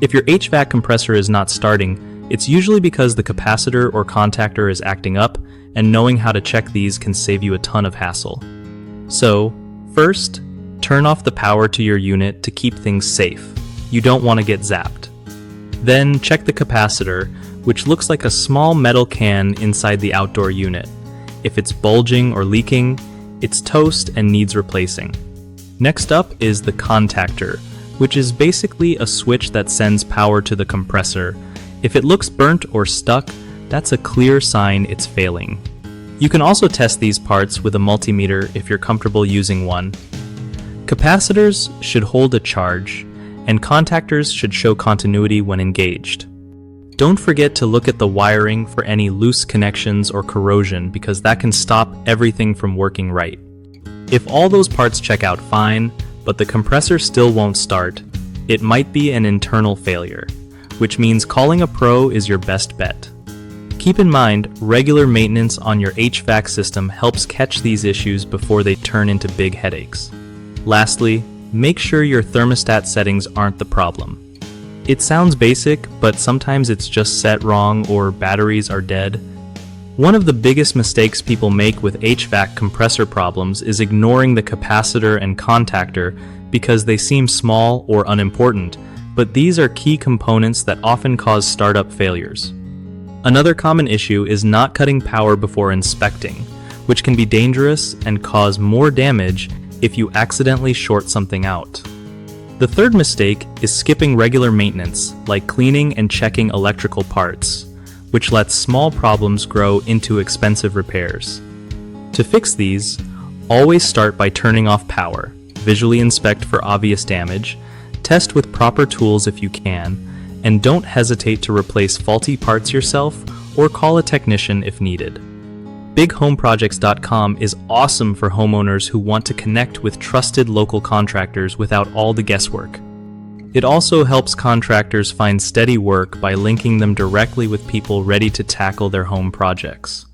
If your HVAC compressor is not starting, it's usually because the capacitor or contactor is acting up, and knowing how to check these can save you a ton of hassle. So, first, turn off the power to your unit to keep things safe. You don't want to get zapped. Then check the capacitor, which looks like a small metal can inside the outdoor unit. If it's bulging or leaking, it's toast and needs replacing. Next up is the contactor, which is basically a switch that sends power to the compressor. If it looks burnt or stuck, that's a clear sign it's failing. You can also test these parts with a multimeter if you're comfortable using one. Capacitors should hold a charge, and contactors should show continuity when engaged. Don't forget to look at the wiring for any loose connections or corrosion, because that can stop everything from working right. If all those parts check out fine, but the compressor still won't start, it might be an internal failure, which means calling a pro is your best bet. Keep in mind, regular maintenance on your HVAC system helps catch these issues before they turn into big headaches. Lastly, make sure your thermostat settings aren't the problem. It sounds basic, but sometimes it's just set wrong or batteries are dead. One of the biggest mistakes people make with HVAC compressor problems is ignoring the capacitor and contactor because they seem small or unimportant, but these are key components that often cause startup failures. Another common issue is not cutting power before inspecting, which can be dangerous and cause more damage if you accidentally short something out. The third mistake is skipping regular maintenance, like cleaning and checking electrical parts, which lets small problems grow into expensive repairs. To fix these, always start by turning off power, visually inspect for obvious damage, test with proper tools if you can, and don't hesitate to replace faulty parts yourself or call a technician if needed. BigHomeProjects.com is awesome for homeowners who want to connect with trusted local contractors without all the guesswork. It also helps contractors find steady work by linking them directly with people ready to tackle their home projects.